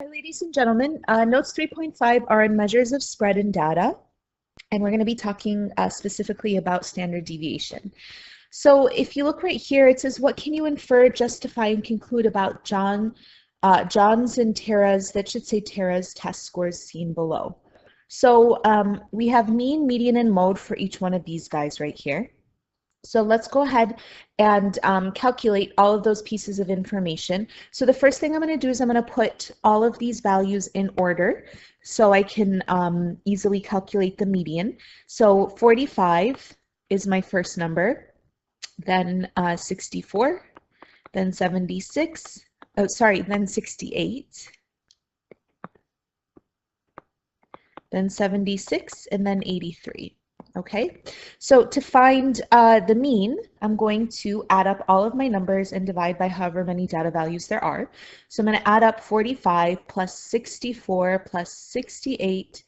Hi, ladies and gentlemen, notes 3.5 are on measures of spread in data, and we're going to be talking specifically about standard deviation. So if you look right here, it says, what can you infer, justify, and conclude about John's and Tara's, that should say Tara's test scores seen below. So we have mean, median, and mode for each one of these guys right here. So let's go ahead and calculate all of those pieces of information. So the first thing I'm going to do is I'm going to put all of these values in order so I can easily calculate the median. So 45 is my first number, then 64, then 76, then 68, then 76, and then 83. Okay, so to find the mean, I'm going to add up all of my numbers and divide by however many data values there are. So I'm going to add up 45 plus 64 plus 68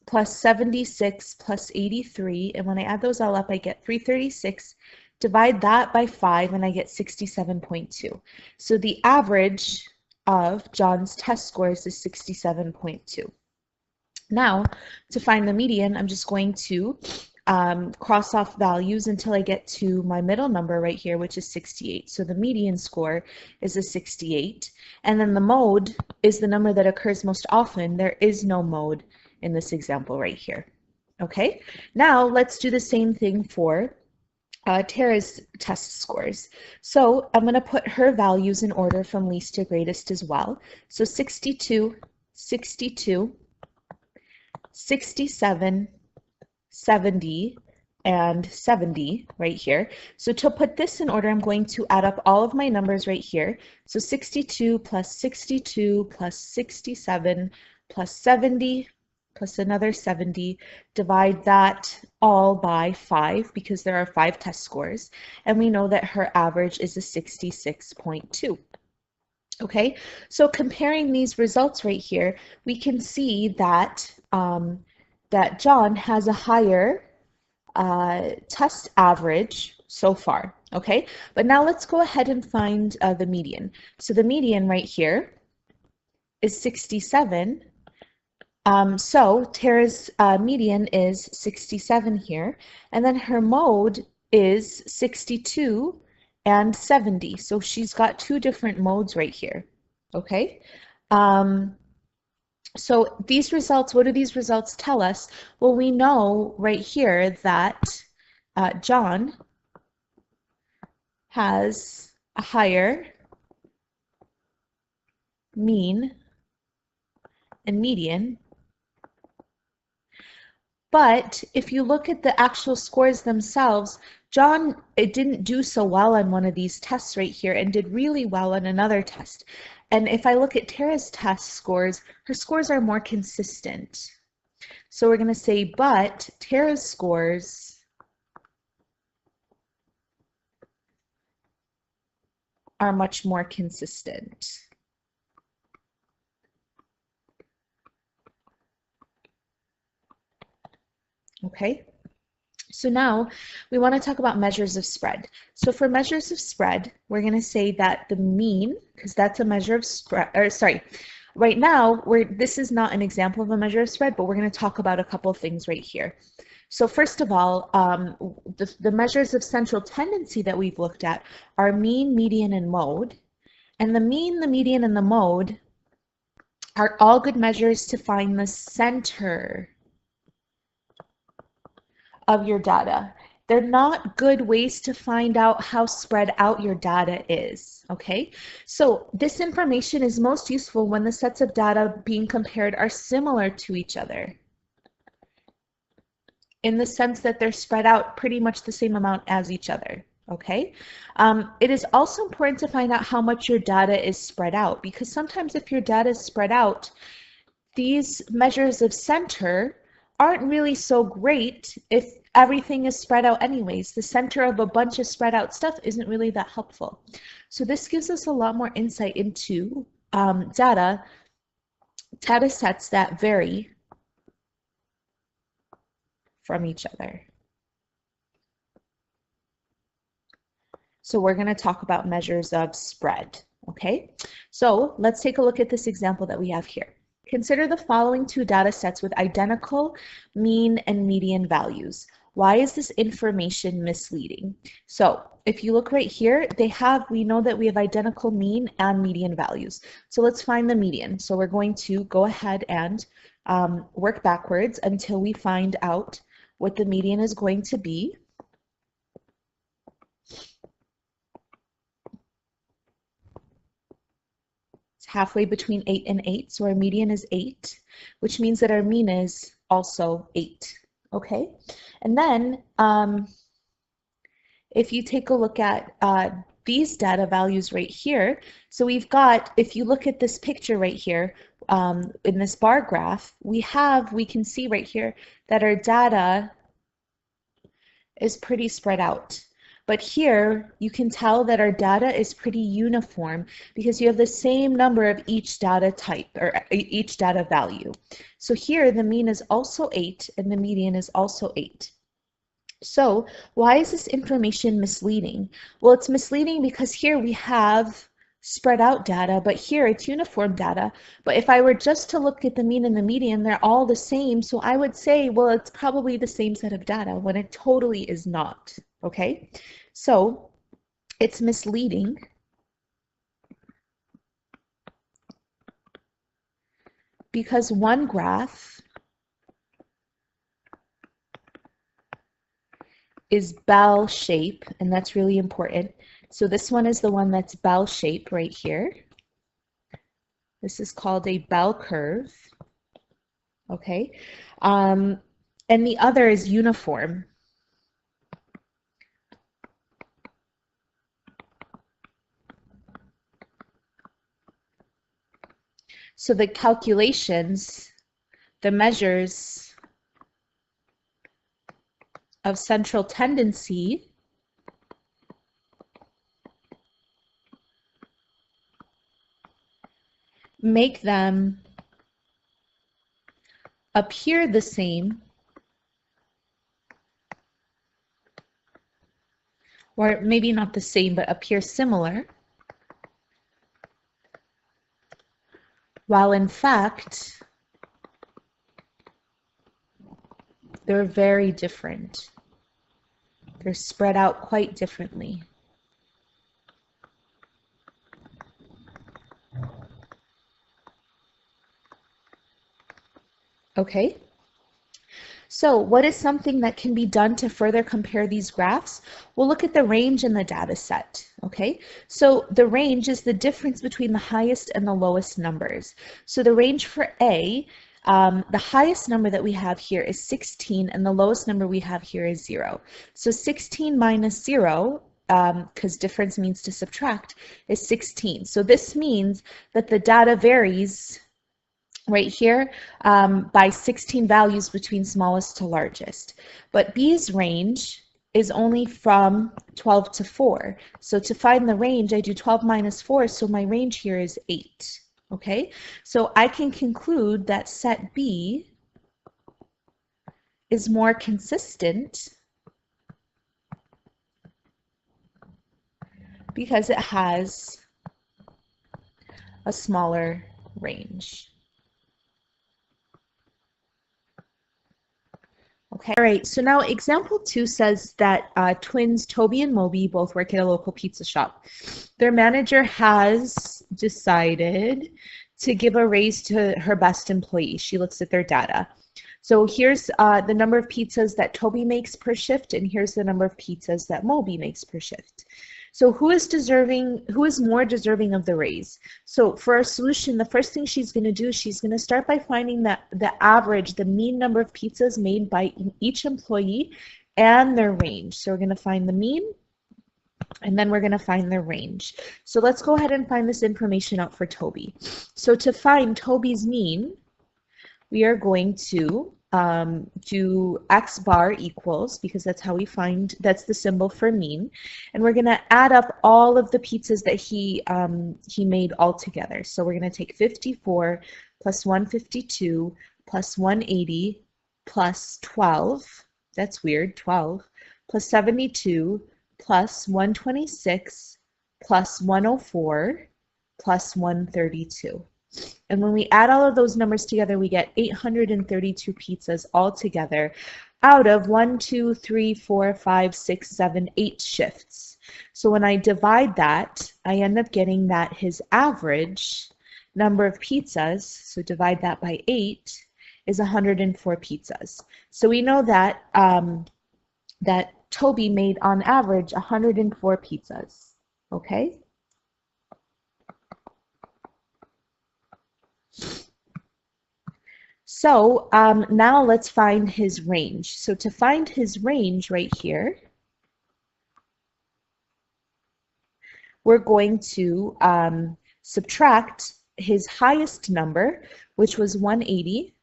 plus 76 plus 83, and when I add those all up, I get 336. Divide that by 5, and I get 67.2. So the average of John's test scores is 67.2. Now, to find the median, I'm just going to cross off values until I get to my middle number right here, which is 68. So the median score is a 68. And then the mode is the number that occurs most often. There is no mode in this example right here. Okay, now let's do the same thing for Tara's test scores. So I'm going to put her values in order from least to greatest as well. So 62, 62, 67, 70, and 70 right here. So to put this in order, I'm going to add up all of my numbers right here. So 62 plus 62 plus 67 plus 70 plus another 70. Divide that all by 5 because there are 5 test scores. And we know that her average is a 66.2. Okay, so comparing these results right here, we can see that that John has a higher test average so far. Okay, but now let's go ahead and find the median. So the median right here is 67. So Tara's median is 67 here, and then her mode is 62 and 70. So she's got two different modes right here. Okay. So these results, what do these results tell us? Well, we know right here that John has a higher mean and median. But if you look at the actual scores themselves, John didn't do so well on one of these tests right here and did really well on another test. And if I look at Tara's test scores, her scores are more consistent. So we're going to say, but Tara's scores are much more consistent. Okay, so now we want to talk about measures of spread. So for measures of spread, we're going to say that the mean, because that's a measure of spread, or sorry, right now, this is not an example of a measure of spread, but we're going to talk about a couple of things right here. So first of all, the measures of central tendency that we've looked at are mean, median, and mode. And the mean, the median, and the mode are all good measures to find the center of your data. They're not good ways to find out how spread out your data is, okay? So this information is most useful when the sets of data being compared are similar to each other, in the sense that they're spread out pretty much the same amount as each other, okay? It is also important to find out how much your data is spread out, because sometimes if your data is spread out, these measures of center aren't really so great if everything is spread out anyways. The center of a bunch of spread out stuff isn't really that helpful. So this gives us a lot more insight into data sets that vary from each other. So we're going to talk about measures of spread. Okay, so let's take a look at this example that we have here. Consider the following two data sets with identical mean and median values. Why is this information misleading? So if you look right here, we know that we have identical mean and median values. So let's find the median. So we're going to go ahead and work backwards until we find out what the median is going to be. It's halfway between 8 and 8, so our median is 8, which means that our mean is also 8. Okay, and then if you take a look at these data values right here, so we've got, if you look at this picture right here, in this bar graph, we can see right here that our data is pretty spread out. But here, you can tell that our data is pretty uniform because you have the same number of each data type or each data value. So here, the mean is also 8 and the median is also 8. So why is this information misleading? Well, it's misleading because here we have spread out data, but here it's uniform data. But if I were just to look at the mean and the median, they're all the same. So I would say, well, it's probably the same set of data when it totally is not. Okay, so it's misleading because one graph is bell shape, and that's really important. So this one is the one that's bell shape right here. This is called a bell curve. Okay, and the other is uniform. So the calculations, the measures of central tendency make them appear the same, or maybe not the same, but appear similar, while in fact they're very different. They're spread out quite differently. Okay, so what is something that can be done to further compare these graphs? We'll look at the range in the data set. Okay, so the range is the difference between the highest and the lowest numbers. So the range for A, the highest number that we have here is 16 and the lowest number we have here is 0. So 16 minus 0, because difference means to subtract, is 16. So this means that the data varies right here by 16 values between smallest to largest. But B's range is only from 12 to 4. So to find the range, I do 12 minus 4, so my range here is 8. Okay, so I can conclude that set B is more consistent because it has a smaller range. Okay, all right, so now example 2 says that twins Toby and Moby both work at a local pizza shop. Their manager has decided to give a raise to her best employee. She looks at their data. So here's the number of pizzas that Toby makes per shift, and here's the number of pizzas that Moby makes per shift. So who is more deserving of the raise? So for our solution, the first thing she's going to do is she's going to start by finding the average, the mean number of pizzas made by each employee and their range. So we're going to find the mean, and then we're going to find their range. So let's go ahead and find this information out for Toby. So to find Toby's mean, we are going to do x bar equals, because that's how we find, that's the symbol for mean, and we're going to add up all of the pizzas that he made all together. So we're going to take 54 plus 152 plus 180 plus 12, that's weird, 12, plus 72 plus 126 plus 104 plus 132. And when we add all of those numbers together, we get 832 pizzas altogether out of 1, 2, 3, 4, 5, 6, 7, 8 shifts. So when I divide that, I end up getting that his average number of pizzas, so divide that by 8, is 104 pizzas. So we know that that Toby made on average 104 pizzas. Okay? So now let's find his range. So to find his range right here, we're going to subtract his highest number, which was 180,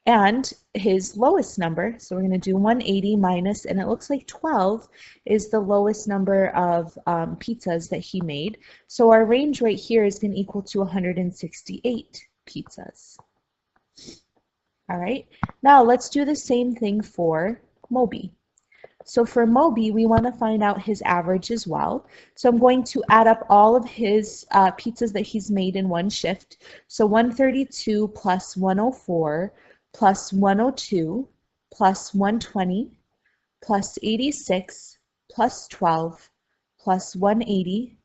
and his lowest number. So we're going to do 180 minus, and it looks like 12 is the lowest number of pizzas that he made. So our range right here is going to equal to 168 pizzas. All right, now let's do the same thing for Moby. So for Moby, we want to find out his average as well. So I'm going to add up all of his pizzas that he's made in one shift. So 132 plus 104 plus 102 plus 120 plus 86 plus 12 plus 180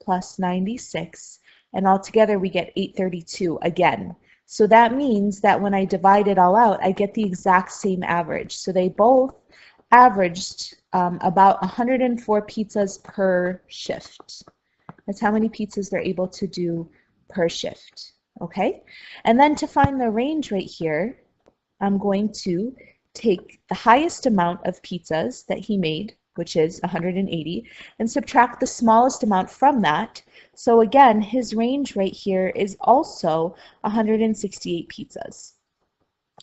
plus 96. And altogether we get 832 again. So that means that when I divide it all out, I get the exact same average. So they both averaged about 104 pizzas per shift. That's how many pizzas they're able to do per shift. Okay? And then to find the range right here, I'm going to take the highest amount of pizzas that he made, which is 180, and subtract the smallest amount from that. So again, his range right here is also 168 pizzas.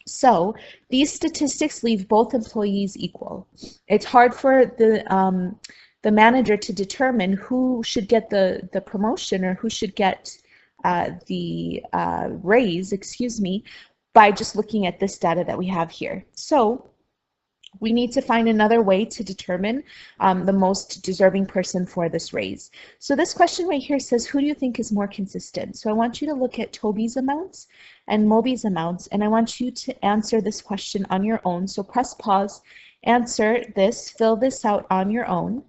So these statistics leave both employees equal. It's hard for the manager to determine who should get the promotion or who should get the raise, by just looking at this data that we have here. So we need to find another way to determine the most deserving person for this raise. So this question right here says, who do you think is more consistent? So I want you to look at Toby's amounts and Moby's amounts, and I want you to answer this question on your own. So press pause, answer this, fill this out on your own.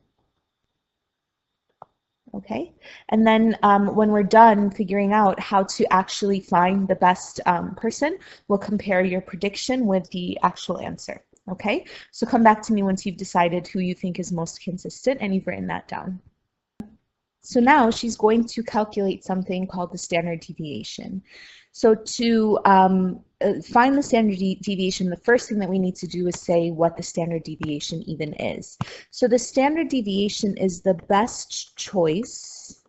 Okay, and then when we're done figuring out how to actually find the best person, we'll compare your prediction with the actual answer. Okay, so come back to me once you've decided who you think is most consistent and you've written that down. So now she's going to calculate something called the standard deviation. So to find the standard deviation, the first thing that we need to do is say what the standard deviation even is. So the standard deviation is the best choice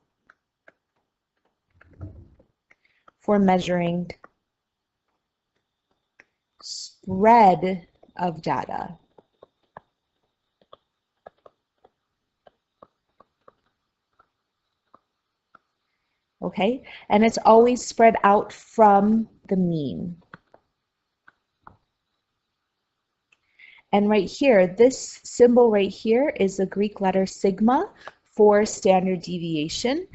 for measuring spread of data. Okay, and it's always spread out from the mean. And right here, this symbol right here is the Greek letter sigma for standard deviation.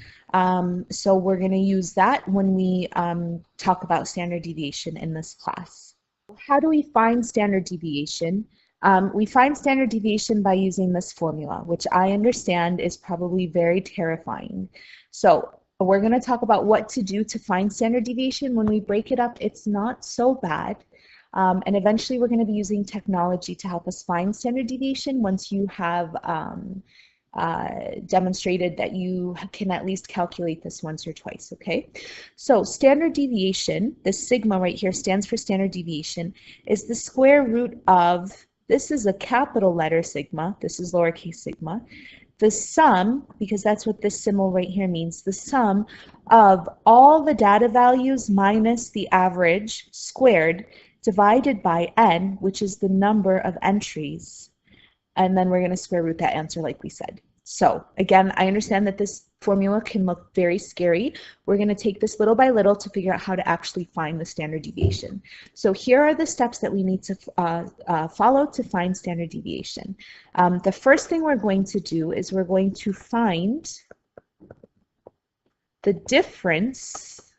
So we're going to use that when we talk about standard deviation in this class. How do we find standard deviation? We find standard deviation by using this formula, which I understand is probably very terrifying. So we're going to talk about what to do to find standard deviation. When we break it up, it's not so bad. And eventually we're going to be using technology to help us find standard deviation once you have demonstrated that you can at least calculate this once or twice, okay? So standard deviation, this sigma right here stands for standard deviation, is the square root of, this is a capital letter sigma, this is lowercase sigma, the sum, because that's what this symbol right here means, the sum of all the data values minus the average squared divided by n, which is the number of entries. And then we're going to square root that answer like we said. So again, I understand that this formula can look very scary. We're going to take this little by little to figure out how to actually find the standard deviation. So here are the steps that we need to follow to find standard deviation. The first thing we're going to do is we're going to find the difference,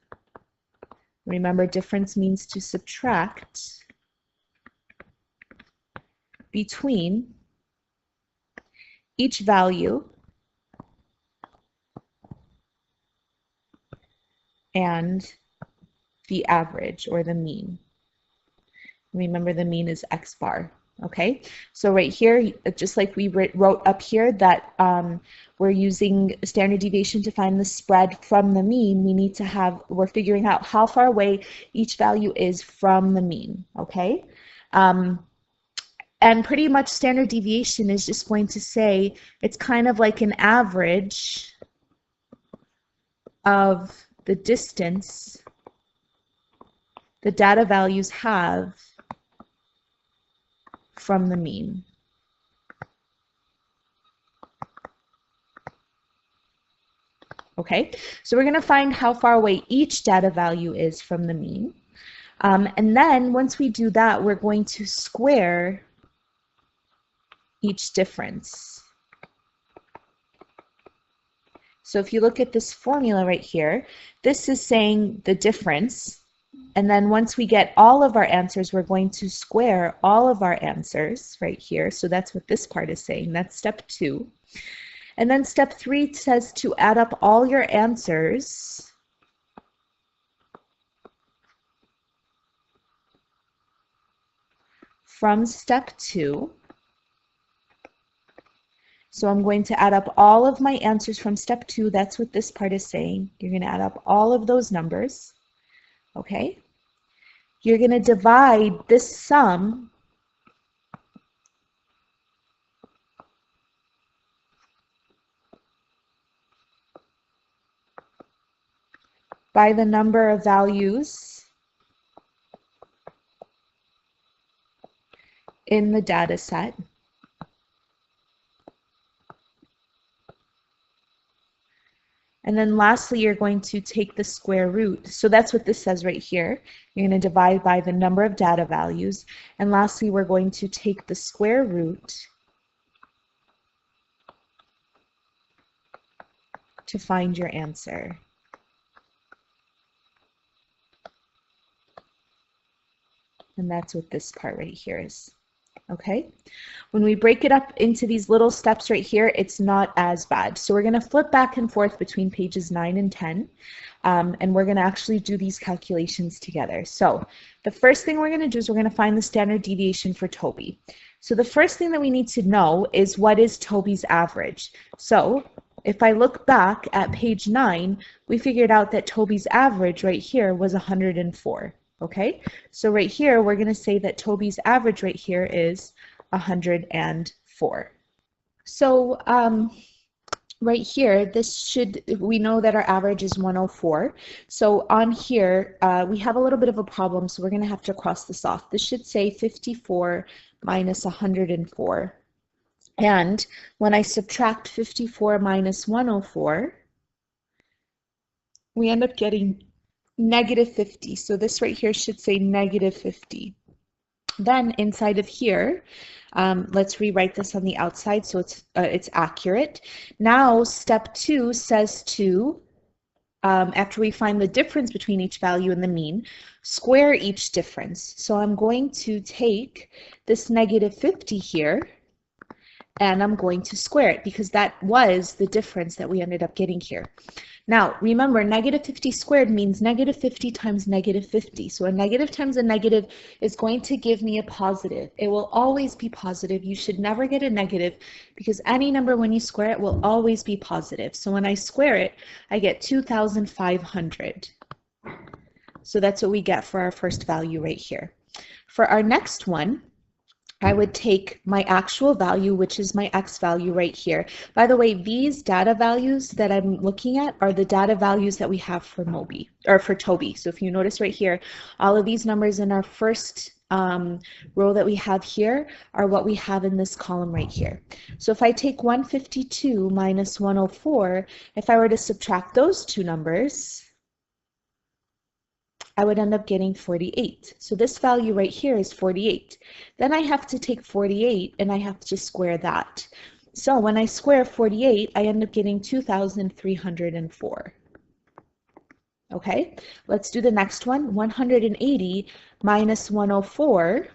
remember difference means to subtract, between each value and the average or the mean. Remember the mean is x bar. Okay, so right here, just like we wrote up here that we're using standard deviation to find the spread from the mean, we need to have, we're figuring out how far away each value is from the mean, okay? And pretty much standard deviation is just going to say it's kind of like an average of the distance the data values have from the mean. Okay, so we're going to find how far away each data value is from the mean. And then once we do that, we're going to square each difference. So if you look at this formula right here, this is saying the difference. And then once we get all of our answers, we're going to square all of our answers right here. So that's what this part is saying. That's step 2. And then step 3 says to add up all your answers from step 2. So I'm going to add up all of my answers from step 2. That's what this part is saying. You're going to add up all of those numbers. Okay? You're going to divide this sum by the number of values in the data set. And then lastly, you're going to take the square root. So that's what this says right here. You're going to divide by the number of data values. And lastly, we're going to take the square root to find your answer. And that's what this part right here is. Okay, when we break it up into these little steps right here, it's not as bad. So we're going to flip back and forth between pages 9 and 10, and we're going to actually do these calculations together. So the first thing we're going to do is we're going to find the standard deviation for Toby. So the first thing that we need to know is what is Toby's average. So if I look back at page 9, we figured out that Toby's average right here was 104. Okay, so right here, we're going to say that Toby's average right here is 104. So right here, we know that our average is 104. So on here, we have a little bit of a problem, so we're going to have to cross this off. This should say 54 minus 104. And when I subtract 54 minus 104, we end up getting negative 50. So this right here should say negative 50. Then inside of here, let's rewrite this on the outside so it's accurate. Now step 2 says to, after we find the difference between each value and the mean, square each difference. So I'm going to take this negative 50 here, and I'm going to square it because that was the difference that we ended up getting here. Now, remember, negative 50 squared means negative 50 times negative 50. So a negative times a negative is going to give me a positive. It will always be positive. You should never get a negative because any number when you square it will always be positive. So when I square it, I get 2,500. So that's what we get for our first value right here. For our next one, I would take my actual value, which is my x value right here. By the way, these data values that I'm looking at are the data values that we have for Toby. So if you notice right here, all of these numbers in our first row that we have here are what we have in this column right here. So if I take 152 minus 104, if I were to subtract those two numbers, I would end up getting 48. So this value right here is 48. Then I have to take 48 and I have to square that. So when I square 48, I end up getting 2,304. Okay, let's do the next one. 180 minus 104,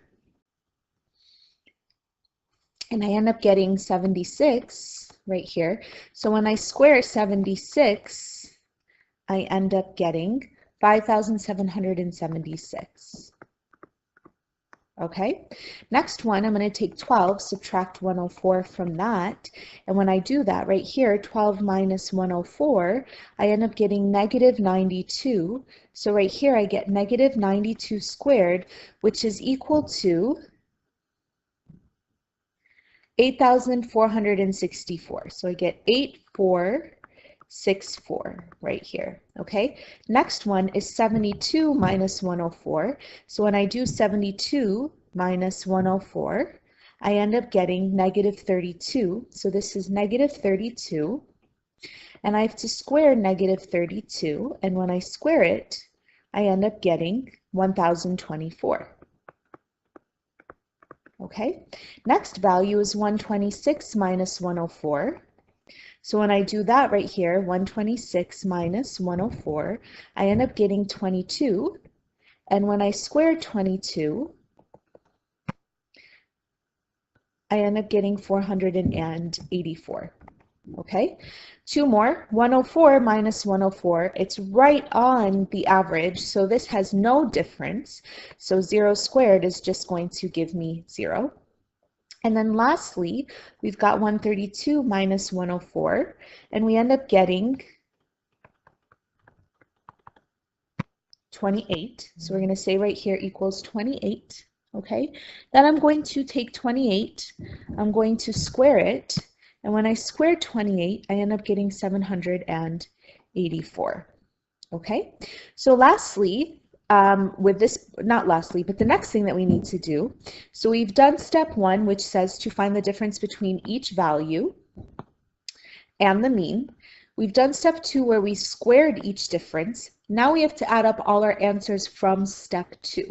and I end up getting 76 right here. So when I square 76, I end up getting 5,776. Okay, next one, I'm going to take 12, subtract 104 from that, and when I do that right here, 12 minus 104, I end up getting negative 92. So right here I get negative 92 squared, which is equal to 8,464. So I get 8,464 right here. Okay, next one is 72 minus 104. So when I do 72 minus 104, I end up getting negative 32. So this is negative 32. And I have to square negative 32. And when I square it, I end up getting 1,024. Okay, next value is 126 minus 104. So when I do that right here, 126 minus 104, I end up getting 22. And when I square 22, I end up getting 484. Okay, two more. 104 minus 104, it's right on the average, so this has no difference. So 0 squared is just going to give me 0. And then lastly, we've got 132 minus 104, and we end up getting 28. So we're going to say right here equals 28. Okay, then I'm going to take 28, I'm going to square it, and when I square 28, I end up getting 784. Okay, so lastly, with this, not lastly, but the next thing that we need to do, so we've done step 1, which says to find the difference between each value and the mean. We've done step 2 where we squared each difference. Now we have to add up all our answers from step 2.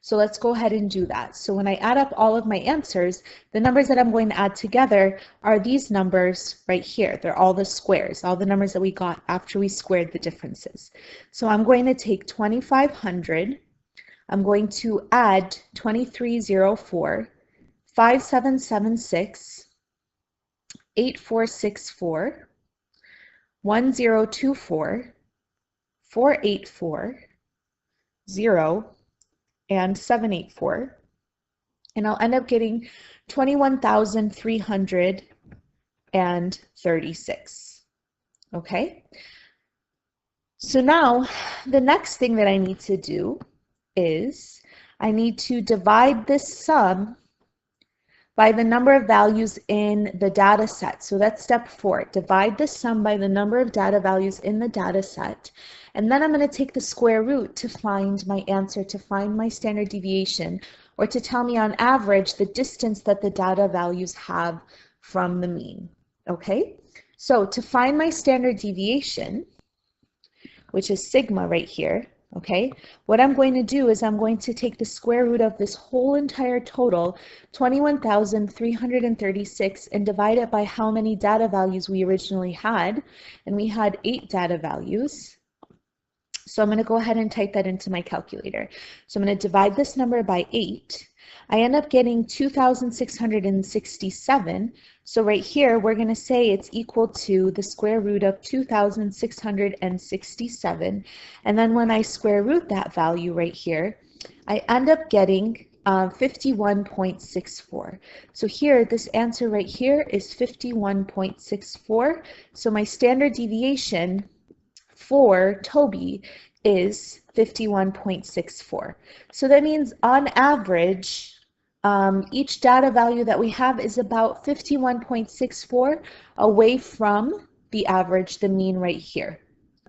So let's go ahead and do that. So when I add up all of my answers, the numbers that I'm going to add together are these numbers right here. They're all the squares, all the numbers that we got after we squared the differences. So I'm going to take 2,500, I'm going to add 2304, 5776, 8464, 1024, 484, 0, and 784, and I'll end up getting 21,336. Okay, so now the next thing that I need to do is I need to divide this sum by the number of values in the data set. So that's step 4. Divide the sum by the number of data values in the data set. And then I'm going to take the square root to find my answer, to find my standard deviation, or to tell me on average the distance that the data values have from the mean. Okay? So to find my standard deviation, which is sigma right here, okay, what I'm going to do is I'm going to take the square root of this whole entire total, 21,336, and divide it by how many data values we originally had. And we had 8 data values. So I'm going to go ahead and type that into my calculator. So I'm going to divide this number by 8. I end up getting 2,667. So right here, we're going to say it's equal to the square root of 2,667. And then when I square root that value right here, I end up getting 51.64. So here, this answer right here is 51.64. So my standard deviation for Toby is 51.64. So that means on average, each data value that we have is about 51.64 away from the average, the mean right here.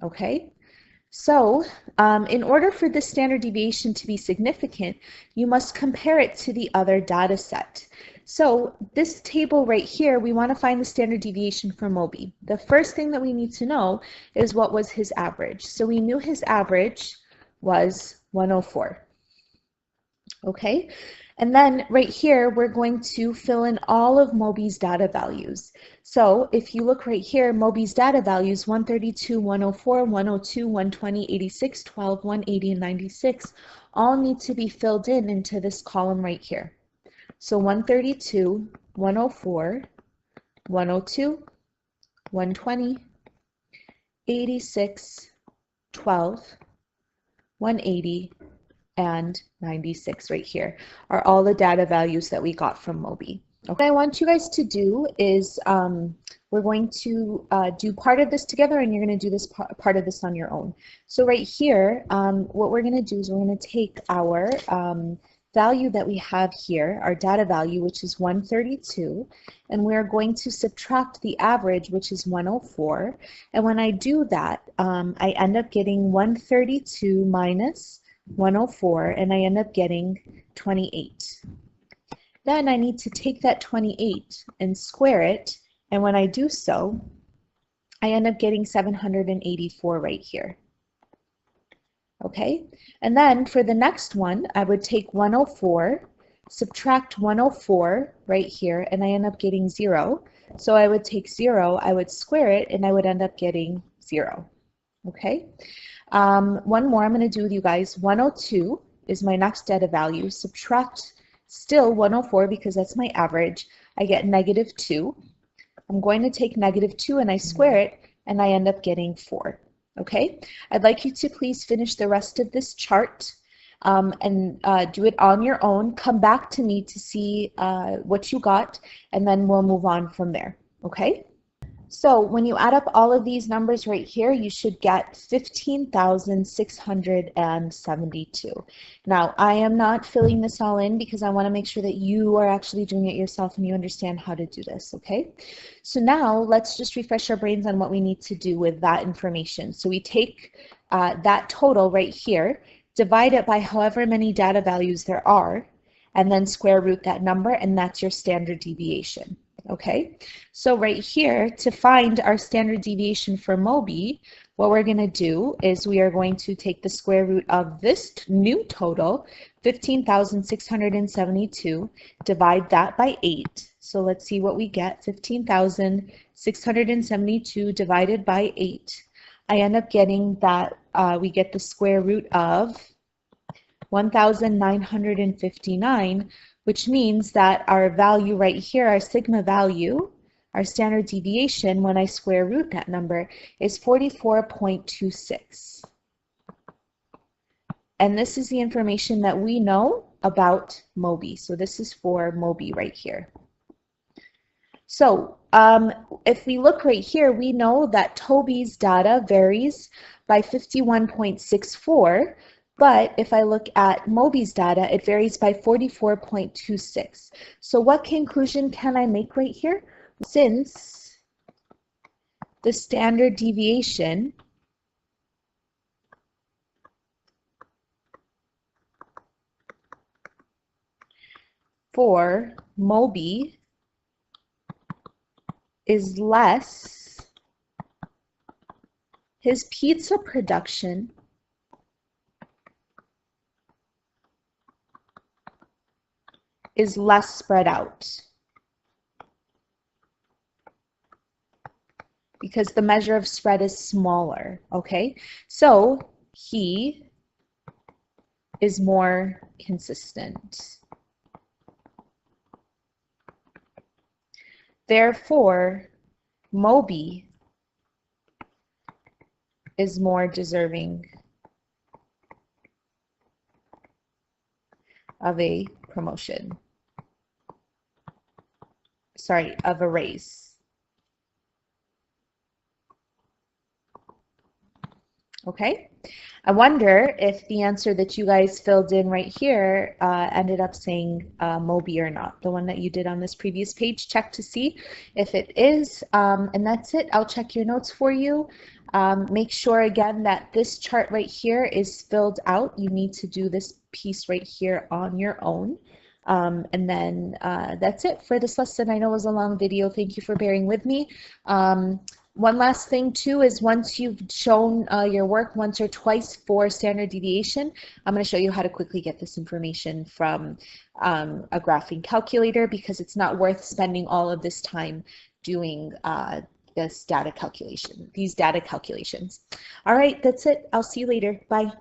Okay, so in order for this standard deviation to be significant, you must compare it to the other data set. So this table right here, we want to find the standard deviation for Moby. The first thing that we need to know is what was his average. So we knew his average was 104. Okay, and then right here, we're going to fill in all of Moby's data values. So if you look right here, Moby's data values 132, 104, 102, 120, 86, 12, 180, and 96 all need to be filled in into this column right here. So 132, 104, 102, 120, 86, 12, 180, and 96 right here are all the data values that we got from Moby. Okay. What I want you guys to do is we're going to do part of this together, and you're going to do this part of this on your own. So right here, what we're going to do is we're going to take our value that we have here, our data value, which is 132, and we're going to subtract the average, which is 104. And when I do that, I end up getting 132 minus 104, and I end up getting 28. Then I need to take that 28 and square it, and when I do so, I end up getting 784 right here. Okay, and then for the next one, I would take 104, subtract 104 right here, and I end up getting 0. So I would take 0, I would square it, and I would end up getting 0. Okay. One more I'm going to do with you guys. 102 is my next data value. Subtract still 104 because that's my average. I get negative 2. I'm going to take negative 2 and I square it, and I end up getting 4. Okay? I'd like you to please finish the rest of this chart and do it on your own. Come back to me to see what you got, and then we'll move on from there. Okay? So when you add up all of these numbers right here, you should get 15,672. Now, I am not filling this all in because I want to make sure that you are actually doing it yourself and you understand how to do this, okay? So now let's just refresh our brains on what we need to do with that information. So we take that total right here, divide it by however many data values there are, and then square root that number, and that's your standard deviation. Okay, so right here, to find our standard deviation for Moby, what we're going to do is we are going to take the square root of this new total, 15,672, divide that by 8. So let's see what we get. 15,672 divided by 8. I end up getting that we get the square root of 1,959, which means that our value right here, our sigma value, our standard deviation, when I square root that number, is 44.26. And this is the information that we know about Moby. So this is for Moby right here. So if we look right here, we know that Toby's data varies by 51.64. But if I look at Moby's data, it varies by 44.26. So what conclusion can I make right here? Since the standard deviation for Moby is less, his pizza production is less spread out because the measure of spread is smaller, okay? So he is more consistent. Therefore, Moby is more deserving of a promotion. Sorry, of a raise. Okay, I wonder if the answer that you guys filled in right here ended up saying Moby or not. The one that you did on this previous page, check to see if it is. And that's it. I'll check your notes for you. Make sure again that this chart right here is filled out. You need to do this piece right here on your own. And then that's it for this lesson. I know it was a long video. Thank you for bearing with me. One last thing too is once you've shown your work once or twice for standard deviation, I'm going to show you how to quickly get this information from a graphing calculator, because it's not worth spending all of this time doing these data calculations. All right, that's it. I'll see you later. Bye.